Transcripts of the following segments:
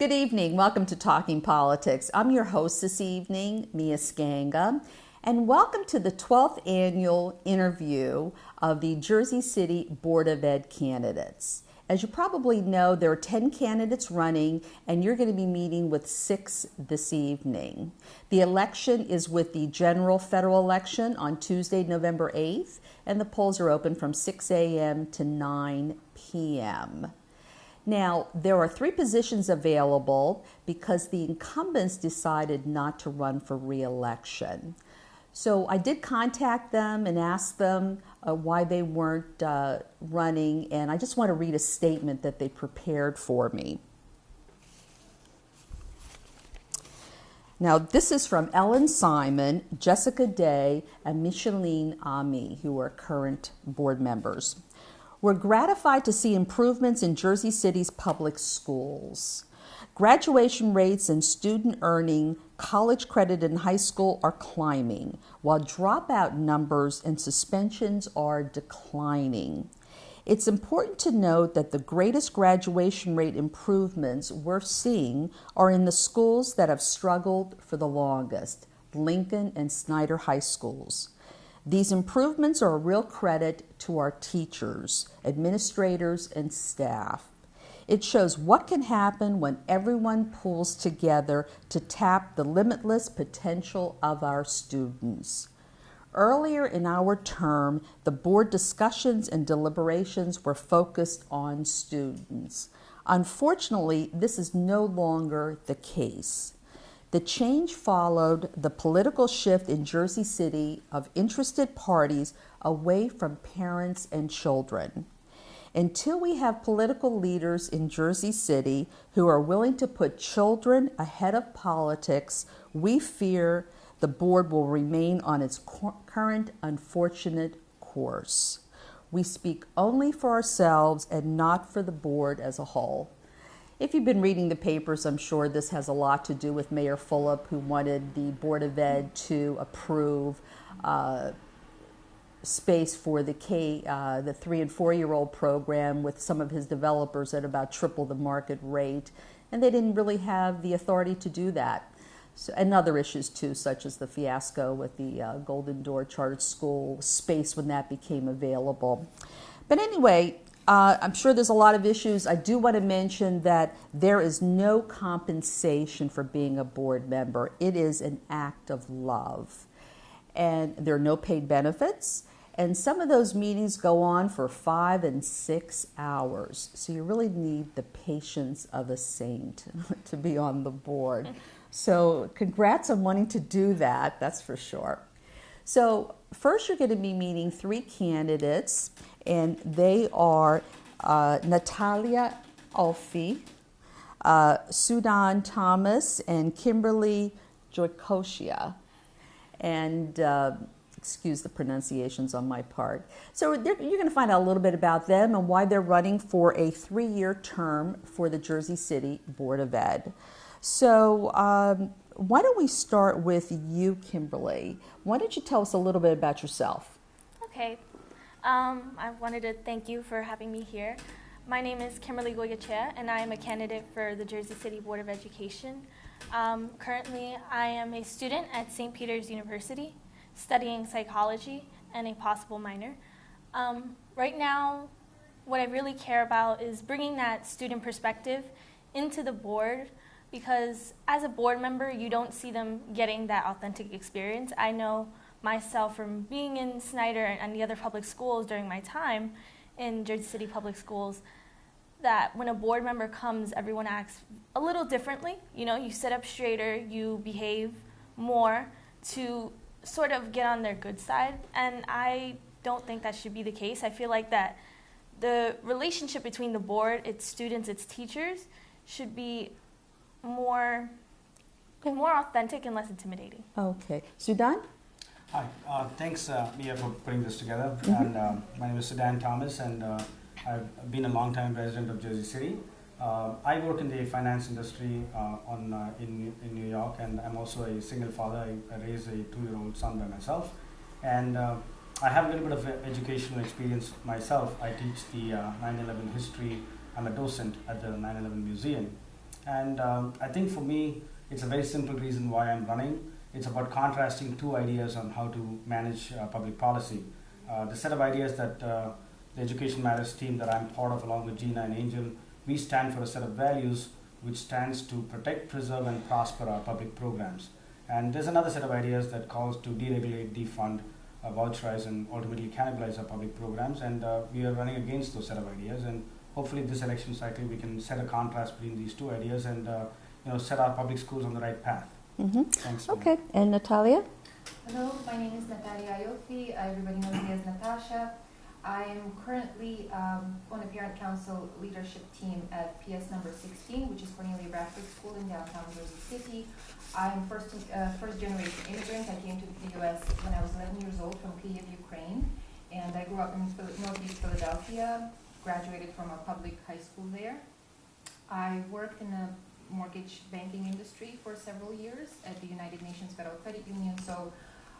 Good evening. Welcome to Talking Politics. I'm your host this evening, Mia Scanga, and welcome to the 12th annual interview of the Jersey City Board of Ed candidates. As you probably know, there are 10 candidates running, and you're going to be meeting with 6 this evening. The election is with the general federal election on Tuesday, November 8th, and the polls are open from 6 a.m. to 9 p.m. Now, there are 3 positions available because the incumbents decided not to run for re-election. So I did contact them and ask them why they weren't running, and I just want to read a statement that they prepared for me. Now, this is from Ellen Simon, Jessica Day, and Micheline Ami, who are current board members. We're gratified to see improvements in Jersey City's public schools. Graduation rates and student earning college credit in high school are climbing, while dropout numbers and suspensions are declining. It's important to note that the greatest graduation rate improvements we're seeing are in the schools that have struggled for the longest, Lincoln and Snyder High Schools. These improvements are a real credit to our teachers, administrators, and staff. It shows what can happen when everyone pulls together to tap the limitless potential of our students. Earlier in our term, the board discussions and deliberations were focused on students. Unfortunately, this is no longer the case. The change followed the political shift in Jersey City of interested parties away from parents and children. Until we have political leaders in Jersey City who are willing to put children ahead of politics, we fear the board will remain on its current unfortunate course. We speak only for ourselves and not for the board as a whole. If you've been reading the papers, I'm sure this has a lot to do with Mayor Fulop, who wanted the Board of Ed to approve space for the 3 and 4-year-old program with some of his developers at about triple the market rate, and they didn't really have the authority to do that. So, and other issues too, such as the fiasco with the Golden Door Chartered School space when that became available. But anyway, I'm sure there's a lot of issues. I do want to mention that there is no compensation for being a board member. It is an act of love. And there are no paid benefits. And some of those meetings go on for 5 and 6 hours. So you really need the patience of a saint to be on the board. So congrats on wanting to do that, that's for sure. So first you're going to be meeting 3 candidates, and they are Natalia Ioffe, Sudhan Thomas, and Kimberly Goycochea. And excuse the pronunciations on my part. So you're going to find out a little bit about them and why they're running for a 3-year term for the Jersey City Board of Ed. So why don't we start with you, Kimberly? Why don't you tell us a little bit about yourself? Okay. I wanted to thank you for having me here. My name is Kimberly Goycochea, and I am a candidate for the Jersey City Board of Education. Currently, I am a student at St. Peter's University, studying psychology and a possible minor. Right now, what I really care about is bringing that student perspective into the board, because as a board member, you don't see them getting that authentic experience. I know myself from being in Snyder and the other public schools during my time in Jersey City Public Schools, that when a board member comes, everyone acts a little differently. You know, you sit up straighter, you behave more to sort of get on their good side, and I don't think that should be the case. I feel like that the relationship between the board, its students, its teachers, should be more authentic and less intimidating. Okay. Sudhan? Hi. Thanks, Mia, for putting this together. And my name is Sudhan Thomas, and I've been a long-time resident of Jersey City. I work in the finance industry in New York, and I'm also a single father. I raise a 2-year-old son by myself. And I have a little bit of educational experience myself. I teach the 9/11 history. I'm a docent at the 9/11 Museum. And I think for me, it's a very simple reason why I'm running. It's about contrasting two ideas on how to manage public policy. The set of ideas that the Education Matters team that I'm part of, along with Gina and Angel, we stand for a set of values which stands to protect, preserve, and prosper our public programs. And there's another set of ideas that calls to deregulate, defund, voucherize, and ultimately cannibalize our public programs. And we are running against those set of ideas. And hopefully, this election cycle, we can set a contrast between these two ideas and set our public schools on the right path. Mm-hmm. Thanks. Okay, and Natalia? Hello, my name is Natalia Ioffe. Everybody knows me as Natasha. I am currently on a parent council leadership team at PS number 16, which is Cornelia Bradford School in downtown Jersey City. I'm first generation immigrant. I came to the U.S. when I was 11 years old from Kyiv, Ukraine, and I grew up in Northeast Philadelphia, graduated from a public high school there. I worked in the mortgage banking industry for several years at the United Nations Federal Credit Union, so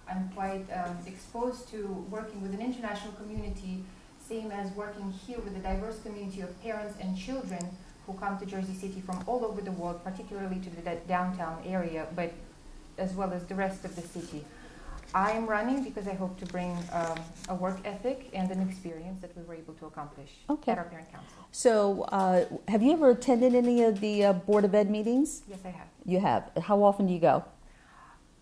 I'm quite exposed to working with an international community, same as working here with a diverse community of parents and children who come to Jersey City from all over the world, particularly to the downtown area, but as well as the rest of the city. I am running because I hope to bring a work ethic and an experience that we were able to accomplish at our parent council. So have you ever attended any of the Board of Ed meetings? Yes, I have. You have. How often do you go?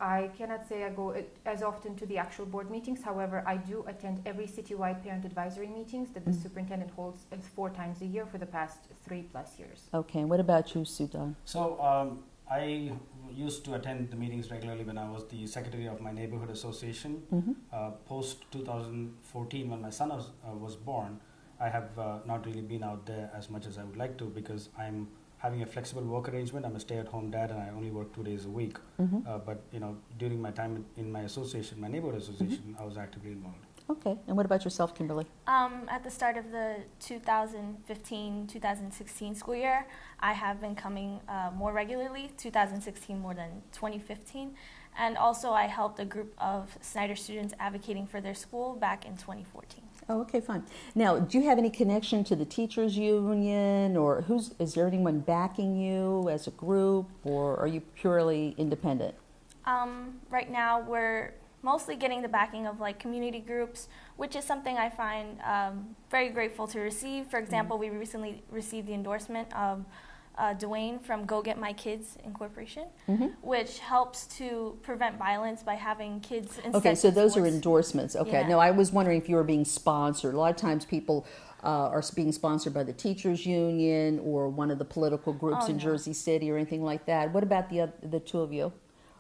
I cannot say I go as often to the actual board meetings. However, I do attend every citywide parent advisory meetings that the superintendent holds 4 times a year for the past 3+ years. Okay, and what about you, Sudhan? So I used to attend the meetings regularly when I was the secretary of my neighborhood association. Post 2014, when my son was born, I have not really been out there as much as I would like to because I'm having a flexible work arrangement. I'm a stay-at-home dad, and I only work 2 days a week. But during my time in my association, my neighborhood association, I was actively involved. Okay, and what about yourself, Kimberly? At the start of the 2015-2016 school year, I have been coming more regularly, 2016 more than 2015. And also I helped a group of Snyder students advocating for their school back in 2014. Oh, okay, fine. Now, do you have any connection to the teachers union, or is there anyone backing you as a group, or are you purely independent? Right now, we're mostly getting the backing of community groups, which is something I find very grateful to receive. For example, we recently received the endorsement of Dwayne from Go Get My Kids Incorporation, which helps to prevent violence by having kids instead. Okay, so those sports. are endorsements. Okay, Yeah. now I was wondering if you were being sponsored. A lot of times people are being sponsored by the teachers union or one of the political groups in Jersey City or anything like that. What about the two of you?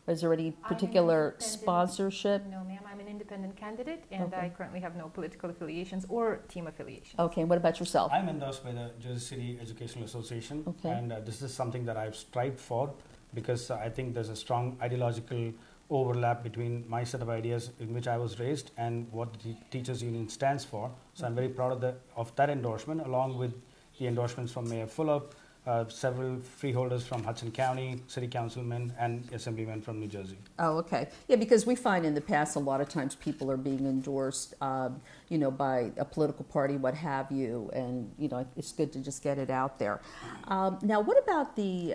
Is there any particular sponsorship? No, ma'am. I'm an independent candidate, and I currently have no political affiliations or team affiliations. Okay, and what about yourself? I'm endorsed by the Jersey City Educational Association, and this is something that I've strived for because I think there's a strong ideological overlap between my set of ideas in which I was raised and what the Teachers Union stands for. So I'm very proud of that endorsement, along with the endorsements from Mayor Fulop, several freeholders from Hudson County, city councilmen, and assemblymen from New Jersey. Oh, okay. Yeah, because we find in the past a lot of times people are being endorsed, by a political party, what have you, and it's good to just get it out there. Now, what about the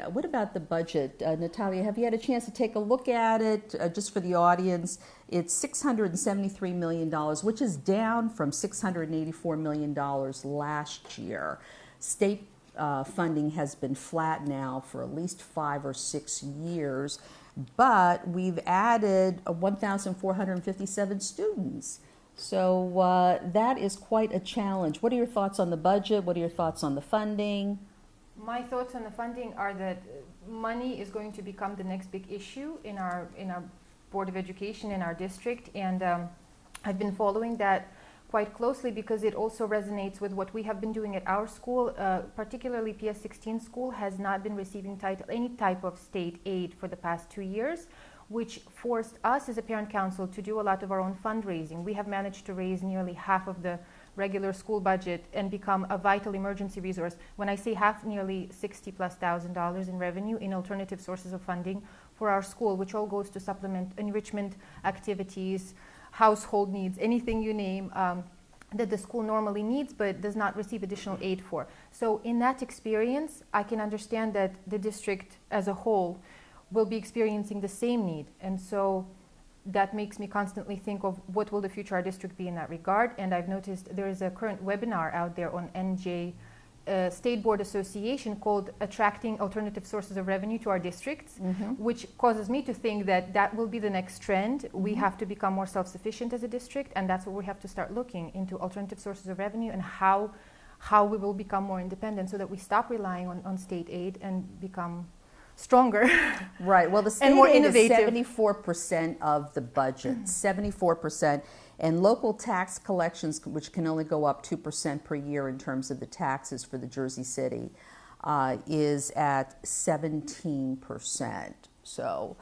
budget, Natalia? Have you had a chance to take a look at it? Just for the audience, it's $673 million, which is down from $684 million last year. State funding has been flat now for at least 5 or 6 years, but we've added 1,457 students. So that is quite a challenge. What are your thoughts on the budget? What are your thoughts on the funding? My thoughts on the funding are that money is going to become the next big issue in our Board of Education in our district, and I've been following that quite closely because it also resonates with what we have been doing at our school. Particularly PS 16 school has not been receiving any type of state aid for the past 2 years, which forced us as a parent council to do a lot of our own fundraising. We have managed to raise nearly half of the regular school budget and become a vital emergency resource. When I say half, nearly $60,000+ in revenue in alternative sources of funding for our school, which all goes to supplement enrichment activities, household needs, anything you name. that the school normally needs but does not receive additional aid for. So in that experience, I can understand that the district as a whole will be experiencing the same need. And so that makes me constantly think of what will the future of our district be in that regard. And I've noticed there is a current webinar out there on NJ State Board Association called Attracting Alternative Sources of Revenue to Our Districts, which causes me to think that that will be the next trend. We have to become more self-sufficient as a district, and that's what we have to start looking into, alternative sources of revenue and how we will become more independent so that we stop relying on state aid and become stronger. Right. Well, the state aid is 74% of the budget, 74%. And local tax collections, which can only go up 2% per year in terms of the taxes for the Jersey City, is at 17%. So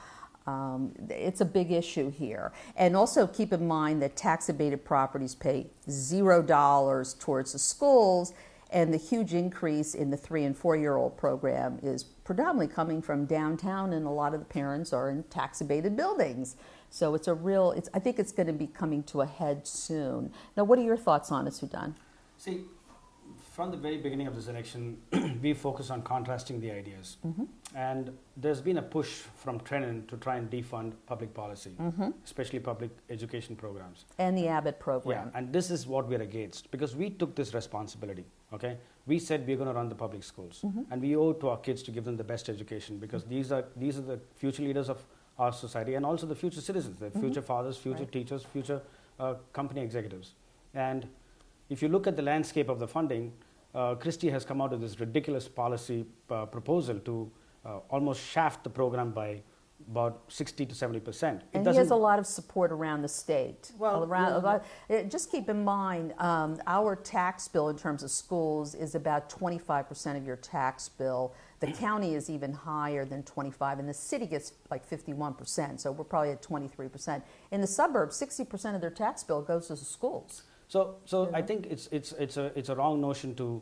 it's a big issue here. And also keep in mind that tax abated properties pay $0 towards the schools, and the huge increase in the 3- and 4-year-old program is predominantly coming from downtown, and a lot of the parents are in tax abated buildings. So it's a real, I think it's going to be coming to a head soon. Now, what are your thoughts on it, Sudhan? See, from the very beginning of this election, we focused on contrasting the ideas. And there's been a push from Trenton to try and defund public policy, especially public education programs. And the Abbott program. Yeah, and this is what we're against, because we took this responsibility, okay? We said we're going to run the public schools, and we owe it to our kids to give them the best education, because these are the future leaders of our society, and also the future citizens, the future fathers, future teachers, future company executives. And if you look at the landscape of the funding, Christie has come out with this ridiculous policy proposal to almost shaft the program by about 60 to 70%. And he has a lot of support around the state. Well, just keep in mind, our tax bill in terms of schools is about 25% of your tax bill. The county is even higher than 25%, and the city gets like 51%, so we're probably at 23%. In the suburbs, 60% of their tax bill goes to the schools. So I think it's a wrong notion to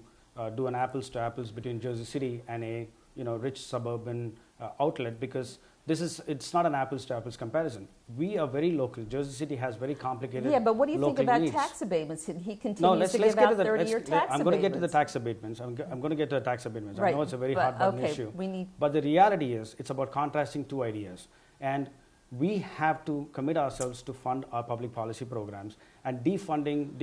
do an apples to apples between Jersey City and a rich suburban outlet, because it's not an apples to apples comparison. We are very local. Jersey City has very complicated. Yeah, but what do you think about needs. Tax abatements? He continues to give out 30-year tax abatements. I'm going to get to the tax abatements. I'm going to get to the tax abatements. Right. I know it's a very hard button issue. But the reality is, it's about contrasting two ideas. And we have to commit ourselves to fund our public policy programs, and defunding,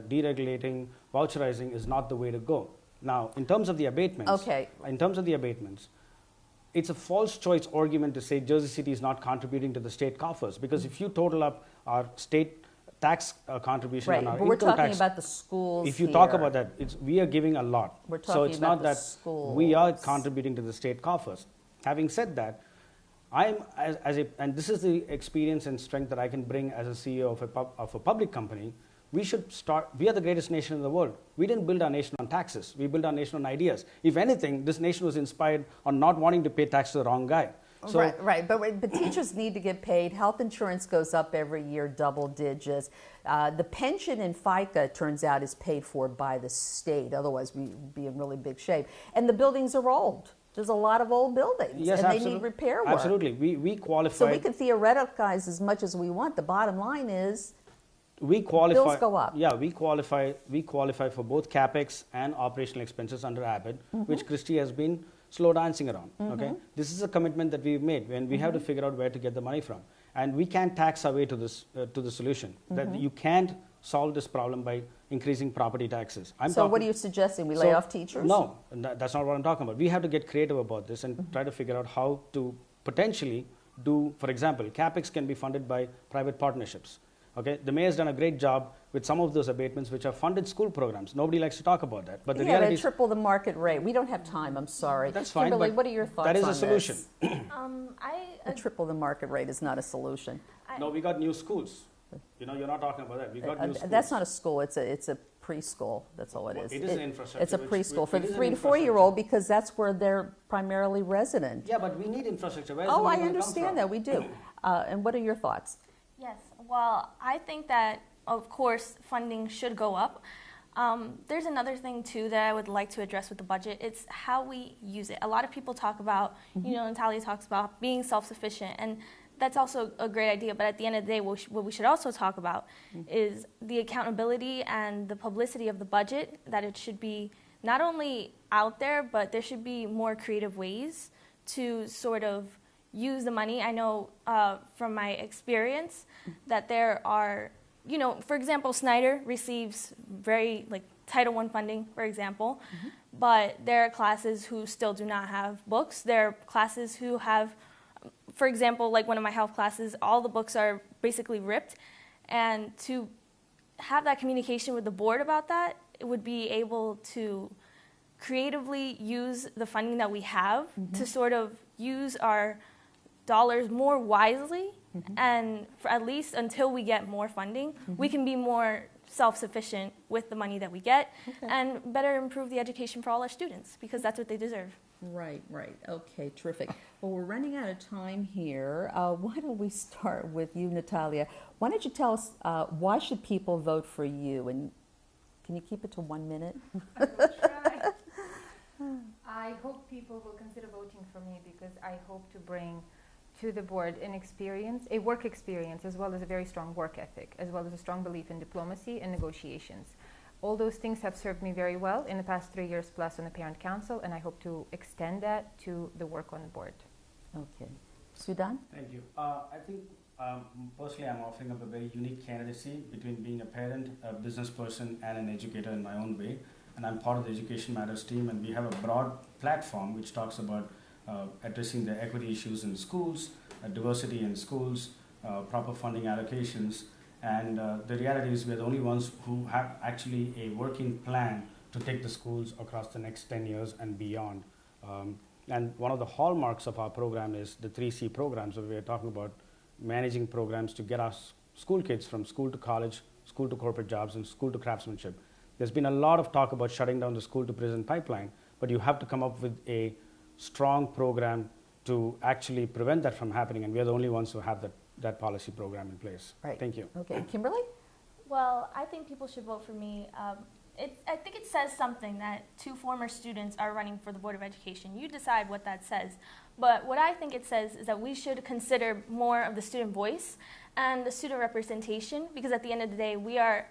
deregulating, voucherizing is not the way to go. Now, in terms of the abatements, it's a false choice argument to say Jersey City is not contributing to the state coffers, because if you total up our state tax contribution on our income tax, we're talking about the schools. If you talk about that, we are giving a lot. We're talking so it's about not that schools. We are contributing to the state coffers. Having said that, and this is the experience and strength that I can bring as a CEO of a public company. We should start. We are the greatest nation in the world. We didn't build our nation on taxes. We built our nation on ideas. If anything, this nation was inspired on not wanting to pay tax to the wrong guy. So right. But teachers need to get paid. Health insurance goes up every year, double digits. The pension in FICA, turns out, is paid for by the state. Otherwise, we'd be in really big shape. And the buildings are old. There's a lot of old buildings, yes, and they need repair work. Absolutely. We qualify. So we can theoreticize as much as we want. The bottom line is, we qualify. Bills go up. Yeah, we qualify for both capex and operational expenses under Abbott, which Christie has been slow dancing around. Okay, this is a commitment that we've made, and we have to figure out where to get the money from. And we can't tax our way to this to the solution. That you can't solve this problem by increasing property taxes. So what are you suggesting? We lay off teachers? No, that's not what I'm talking about. We have to get creative about this and try to figure out how to potentially do, for example, capex can be funded by private partnerships. Okay, the mayor's done a great job with some of those abatements, which are funded school programs. Nobody likes to talk about that, but the reality is triple the market rate. We don't have time. I'm sorry. That's fine. Kimberly, what are your thoughts on this? That is a solution. Triple the market rate is not a solution. No, we got new schools. You're not talking about that. We got new schools. That's not a school. It's a preschool. That's all it is. It is an infrastructure. It's a preschool for the 3 to 4-year-old, because that's where they're primarily resident. Yeah, but we need infrastructure. Where I understand that. We do. And what are your thoughts? Yes. Well, I think that, of course, funding should go up. There's another thing, too, that I would like to address with the budget. It's how we use it. A lot of people talk about, Natalia talks about being self-sufficient, and that's also a great idea, but at the end of the day, what we should also talk about is the accountability and the publicity of the budget, that it should be not only out there, but there should be more creative ways to sort of use the money. I know from my experience that there are, for example, Snyder receives very, Title I funding, for example, but there are classes who still do not have books. There are classes who have, for example, like one of my health classes, all the books are basically ripped. And to have that communication with the board about that, it would be able to creatively use the funding that we have to sort of use our dollars more wisely, and for at least until we get more funding, we can be more self-sufficient with the money that we get and better improve the education for all our students, because that's what they deserve. Right. Okay, terrific. Well, we're running out of time here. Why don't we start with you, Natalia? Why don't you tell us why should people vote for you? And can you keep it to 1 minute? I will try. I hope people will consider voting for me because I hope to bring to the board a work experience, as well as a very strong work ethic, as well as a strong belief in diplomacy and negotiations. All those things have served me very well in the past 3 years plus on the Parent Council, and I hope to extend that to the work on the board. Okay. Sudhan? Thank you. I think personally I'm offering up a very unique candidacy between being a parent, a business person, and an educator in my own way. And I'm part of the Education Matters team, and we have a broad platform which talks about addressing the equity issues in schools, diversity in schools, proper funding allocations. And the reality is we're the only ones who have actually a working plan to take the schools across the next 10 years and beyond. And one of the hallmarks of our program is the 3C program. So we're talking about managing programs to get our school kids from school to college, school to corporate jobs, and school to craftsmanship. There's been a lot of talk about shutting down the school to prison pipeline, but you have to come up with a strong program to actually prevent that from happening, and we're the only ones who have that policy program in place. Right. Thank you. Okay. Kimberly? Well, I think people should vote for me. I think it says something that 2 former students are running for the Board of Education. You decide what that says. But what I think it says is that we should consider more of the student voice and the student representation, because at the end of the day, we are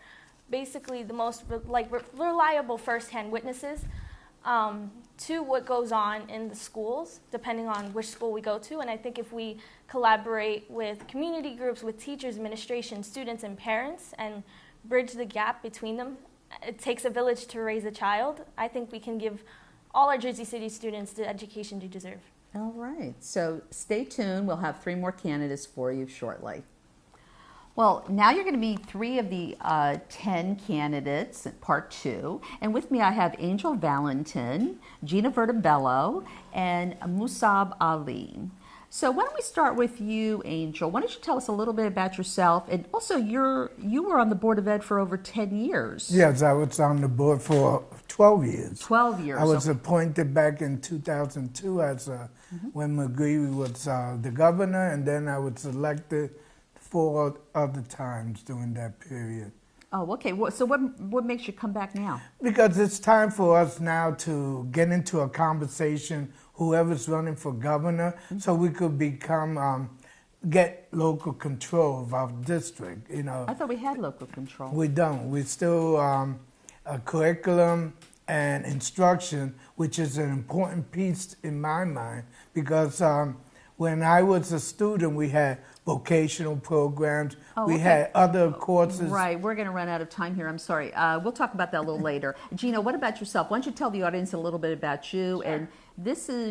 basically the most reliable first-hand witnesses to what goes on in the schools, depending on which school we go to. And I think if we collaborate with community groups, with teachers, administration, students, and parents, and bridge the gap between them, it takes a village to raise a child. I think we can give all our Jersey City students the education they deserve. All right. So stay tuned. We'll have 3 more candidates for you shortly. Well, now you're going to meet 3 of the 10 candidates, part 2. And with me I have Angel Valentin, Gina Verdibello, and Mussab Ali. So why don't we start with you, Angel? Why don't you tell us a little bit about yourself? And also, you were on the Board of Ed for over 10 years. Yes, I was on the board for 12 years. 12 years. I was appointed back in 2002 as when McGree was the governor, and then I was elected 4 other times during that period. Oh, okay. So what makes you come back now? Because it's time for us now to get into a conversation, whoever's running for governor, so we could get local control of our district. I thought we had local control. We don't. We still a curriculum and instruction, which is an important piece in my mind, because when I was a student, we had vocational programs. We had other courses. Right. We're going to run out of time here. I'm sorry. We'll talk about that a little later. Gina, what about yourself? Why don't you tell the audience a little bit about you? Sure. And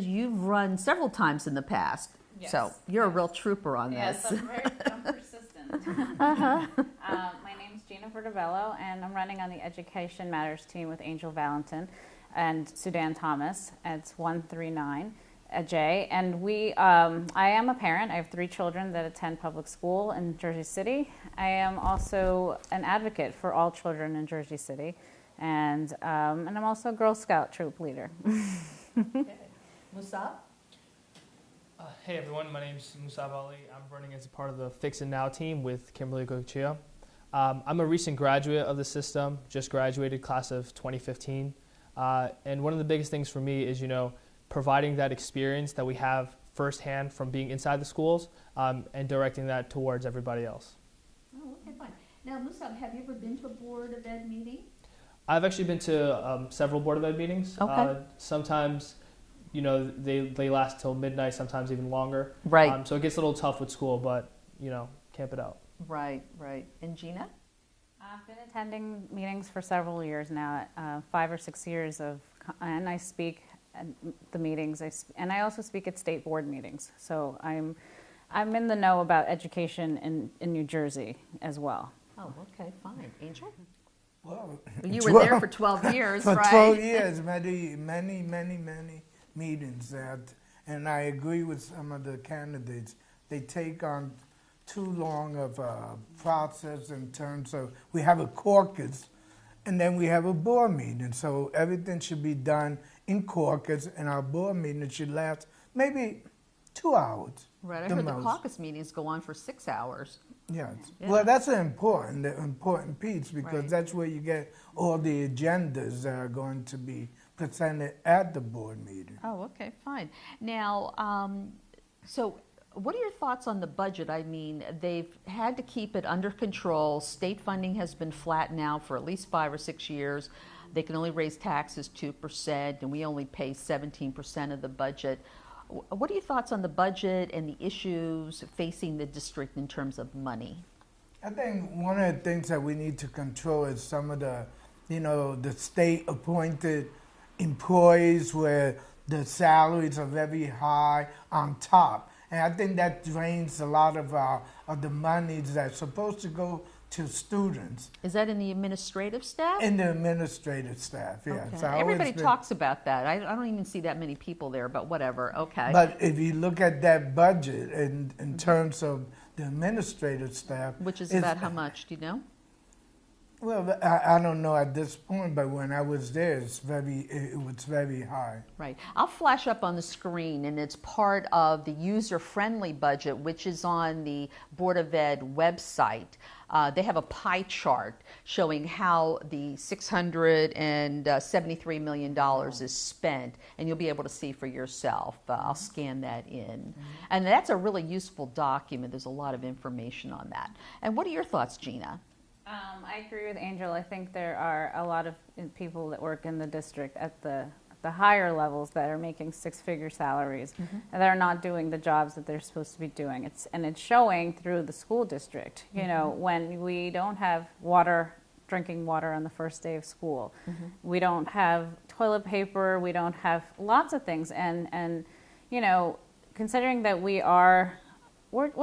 you've run several times in the past. Yes. So you're a real trooper on yes, this. I'm persistent. My name's Gina Verdibello, and I'm running on the Education Matters team with Angel Valentin and Sudhan Thomas. It's 139. J, and I am a parent. I have 3 children that attend public school in Jersey City. I am also an advocate for all children in Jersey City, and I'm also a Girl Scout troop leader. Mussab? Hey everyone, my name is Mussab Ali. I'm running as a part of the Fix It Now team with Kimberly Goycochea. I'm a recent graduate of the system, just graduated class of 2015, and one of the biggest things for me is, providing that experience that we have firsthand from being inside the schools and directing that towards everybody else. Oh, okay, fine. Now, Mussab, have you ever been to a Board of Ed meeting? I've actually been to several Board of Ed meetings. Okay. Sometimes, you know, they last till midnight, sometimes even longer. Right. So it gets a little tough with school, but, you know, camp it out. Right, right. And Gina? I've been attending meetings for several years now, 5 or 6 years and I speak at the meetings, and I also speak at state board meetings. So I'm in the know about education in New Jersey as well. Oh, okay, fine. Angel? Well, You were there for 12 years, for right? 12 years, many meetings that, and I agree with some of the candidates. They take on too long of a process in terms of, we have a caucus and then we have a board meeting. So everything should be done in caucus, and our board meeting should last maybe 2 hours. Right, I the heard most. the caucus meetings go on for 6 hours. Yes. Yeah. Well, that's an important piece, because Right. that's where you get all the agendas that are going to be presented at the board meeting. Oh, okay, fine. Now, so what are your thoughts on the budget? I mean, they've had to keep it under control. State funding has been flat now for at least 5 or 6 years. They can only raise taxes 2%, and we only pay 17% of the budget. What are your thoughts on the budget and the issues facing the district in terms of money? I think one of the things that we need to control is some of the, the state-appointed employees where the salaries are very high on top. And I think that drains a lot of the monies that's supposed to go to students. Is that in the administrative staff? In the administrative staff, yes. Okay. Everybody talks about that. I don't even see that many people there, but whatever, okay. But if you look at that budget in terms of the administrative staff... Which is about how much, do you know? Well, I don't know at this point, but when I was there, it was very high. Right. I'll flash up on the screen, and it's part of the user-friendly budget, which is on the Board of Ed website. They have a pie chart showing how the $673 million is spent, and you'll be able to see for yourself. I'll scan that in. And that's a really useful document. There's a lot of information on that. And what are your thoughts, Gina? I agree with Angel. I think there are a lot of people that work in the district at the higher levels that are making six-figure salaries, and they're not doing the jobs that they're supposed to be doing. It's showing through the school district. You know, when we don't have drinking water on the first day of school, we don't have toilet paper, we don't have lots of things, and you know, considering that we're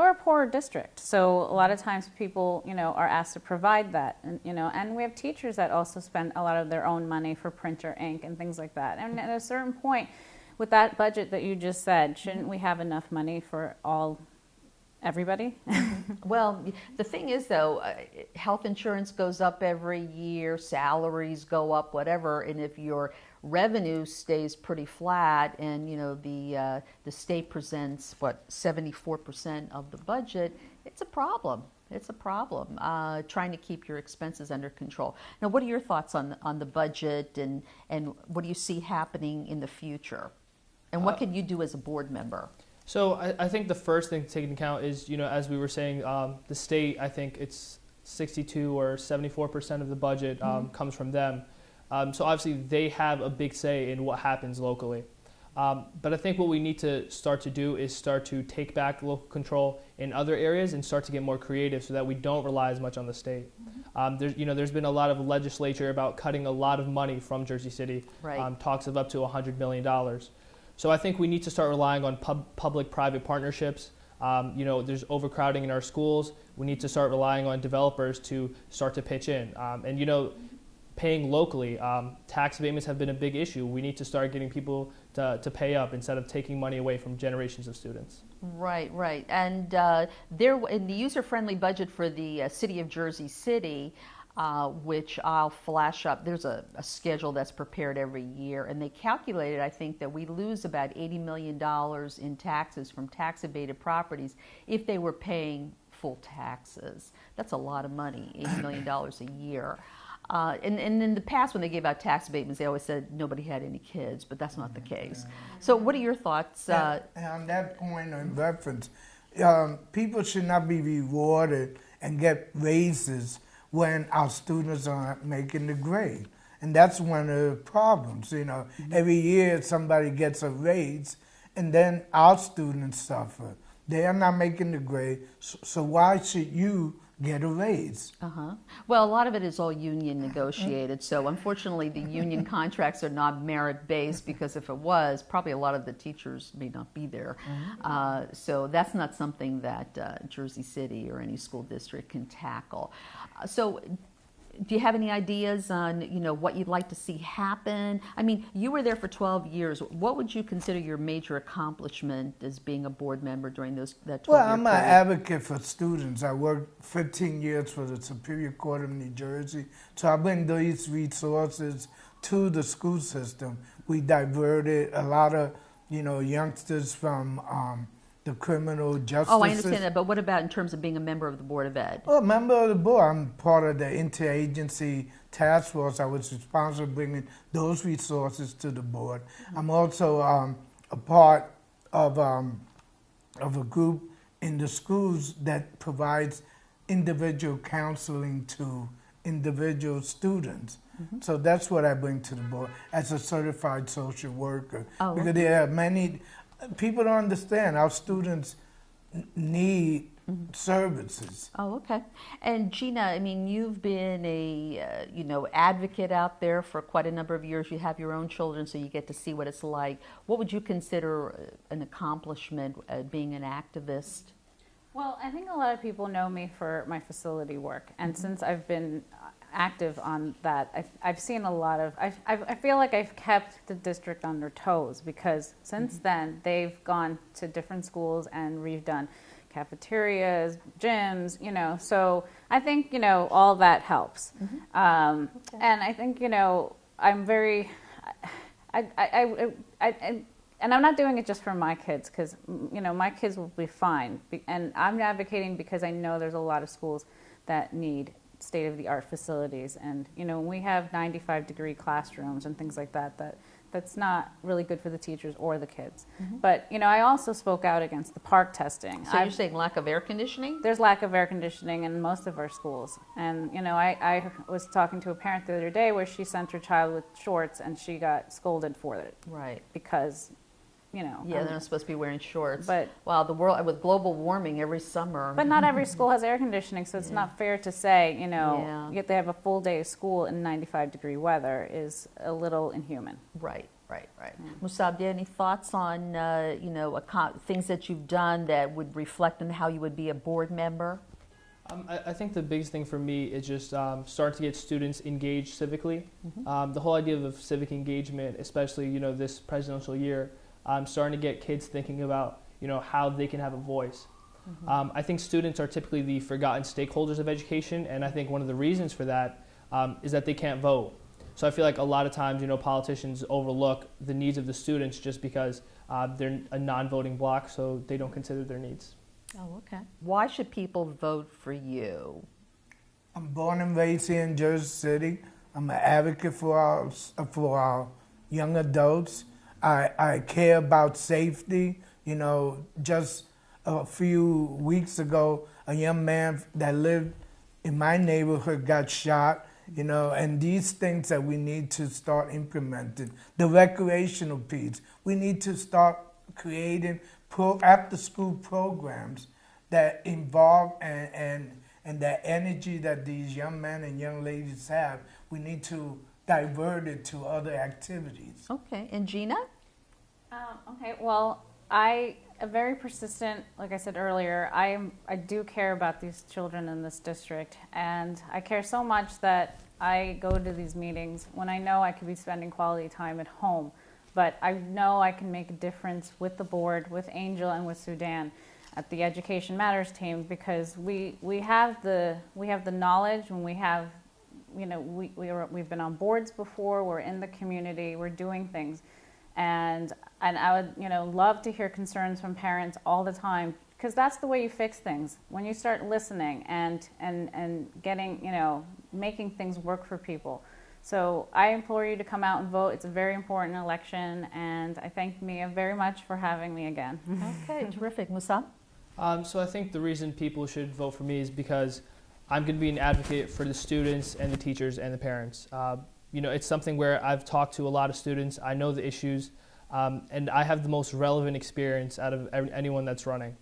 a poor district, so a lot of times people, are asked to provide that, and and we have teachers that also spend a lot of their own money for printer ink and things like that. And at a certain point, with that budget that you just said, shouldn't we have enough money for everybody? Well, the thing is, though, health insurance goes up every year, salaries go up, whatever, and if your revenue stays pretty flat, and the state presents 74% of the budget, it's a problem. It's a problem trying to keep your expenses under control. Now, what are your thoughts on the budget, and what do you see happening in the future, and what can you do as a board member? So I think the first thing to take into account is, as we were saying, the state, I think it's 62 or 74% of the budget comes from them. So obviously they have a big say in what happens locally. But I think what we need to start to do is start to take back local control in other areas and start to get more creative so that we don't rely as much on the state. There's been a lot of legislature about cutting a lot of money from Jersey City, Right. Talks of up to $100 million. So I think we need to start relying on public-private partnerships. There's overcrowding in our schools. We need to start relying on developers to start to pitch in. Paying locally, tax abatements have been a big issue. We need to start getting people to pay up instead of taking money away from generations of students. Right. And there, in the user-friendly budget for the city of Jersey City, which I'll flash up, there's a schedule that's prepared every year, and they calculated, I think, that we lose about $80 million in taxes from tax-abated properties if they were paying full taxes. That's a lot of money, $80 million a year. And in the past, when they gave out tax abatements, they always said nobody had any kids, but that's not the case. So what are your thoughts? And on that point in reference, people should not be rewarded and get raises when our students aren't making the grade. And that's one of the problems, you know. Every year somebody gets a raise, and then our students suffer. They are not making the grade, so why should you get a raise? Well, a lot of it is all union negotiated. So unfortunately, the union contracts are not merit-based, because if it was, probably a lot of the teachers may not be there. So that's not something that Jersey City or any school district can tackle. So do you have any ideas on, you know, what you'd like to see happen? I mean, you were there for 12 years. What would you consider your major accomplishment as being a board member during that 12-year period? Well, I'm an advocate for students. I worked 15 years for the Superior Court of New Jersey. So I bring these resources to the school system. We diverted a lot of, you know, youngsters from the criminal justice system. Oh, I understand that, but what about in terms of being a member of the Board of Ed? Well, member of the board, I'm part of the interagency task force. I was responsible for bringing those resources to the board. I'm also a part of a group in the schools that provides individual counseling to individual students. So that's what I bring to the board as a certified social worker. Oh, because there are many people don't understand our students need services. Oh, okay. And Gina, I mean, you've been a you know, advocate out there for quite a number of years. You have your own children, so you get to see what it's like. What would you consider an accomplishment being an activist? Well, I think a lot of people know me for my facility work, and since I've been active on that, I've seen a lot of, I feel like I've kept the district on their toes, because since then they've gone to different schools and redone cafeterias, gyms, you know, so I think, you know, all that helps. And I think, you know, I'm very, and I'm not doing it just for my kids, because, you know, my kids will be fine. And I'm advocating because I know there's a lot of schools that need state-of-the-art facilities. And, you know, we have 95-degree classrooms and things like that, that's not really good for the teachers or the kids. But, you know, I also spoke out against the park testing. So you're saying lack of air conditioning? There's lack of air conditioning in most of our schools. And, you know, I was talking to a parent the other day where she sent her child with shorts and she got scolded for it. Right. Because, you know. Yeah, they're not supposed to be wearing shorts. But wow, the world with global warming every summer. But not every school has air conditioning, so it's not fair to say, you know, you have to have a full day of school in 95-degree weather is a little inhuman. Right. Mussab, do you have any thoughts on, you know, things that you've done that would reflect on how you would be a board member? I think the biggest thing for me is just start to get students engaged civically. The whole idea of civic engagement, especially, you know, this presidential year, starting to get kids thinking about, you know, how they can have a voice. I think students are typically the forgotten stakeholders of education, and I think one of the reasons for that is that they can't vote. So I feel like a lot of times, you know, politicians overlook the needs of the students just because they're a non-voting bloc, so they don't consider their needs. Oh, okay. Why should people vote for you? I'm born and raised here in Jersey City. I'm an advocate for our young adults. I care about safety. You know, just a few weeks ago, a young man that lived in my neighborhood got shot. You know, and these things that we need to start implementing. The recreational piece. We need to start creating after-school programs that involve and that energy that these young men and young ladies have. We need to divert it to other activities. Okay, and Gina? Okay, well, I am very persistent. Like I said earlier, I do care about these children in this district, and I care so much that I go to these meetings when I know I could be spending quality time at home, but I know I can make a difference with the board, with Angel, and with Sudhan at the Education Matters team, because we have the knowledge, and we have, you know, we've been on boards before, we're in the community, we're doing things. And I would, you know, love to hear concerns from parents all the time, because that's the way you fix things. When you start listening and getting, you know, making things work for people. So I implore you to come out and vote. It's a very important election, and I thank Mia very much for having me again. Okay, terrific. Mussab? So I think the reason people should vote for me is because I'm going to be an advocate for the students and the teachers and the parents. It's something where I've talked to a lot of students. I know the issues, and I have the most relevant experience out of anyone that's running.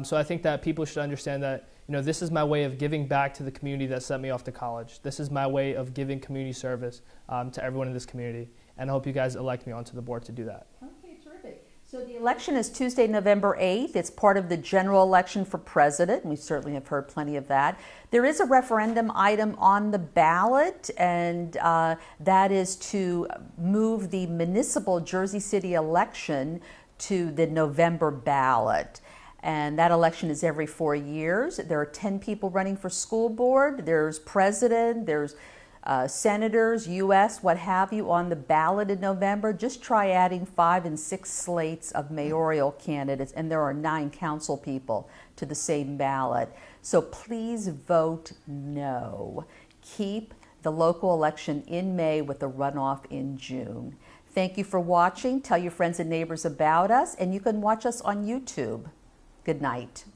So I think that people should understand that this is my way of giving back to the community that sent me off to college. This is my way of giving community service to everyone in this community. And I hope you guys elect me onto the board to do that. Okay, terrific. So the election is Tuesday, November 8th. It's part of the general election for president, and we certainly have heard plenty of that. There is a referendum item on the ballot, and that is to move the municipal Jersey City election to the November ballot. And that election is every 4 years. There are 10 people running for school board. There's president, there's senators, U.S., what have you, on the ballot in November. Just try adding 5 and 6 slates of mayoral candidates, and there are 9 council people to the same ballot. So please vote no. Keep the local election in May with the runoff in June. Thank you for watching. Tell your friends and neighbors about us, and you can watch us on YouTube. Good night.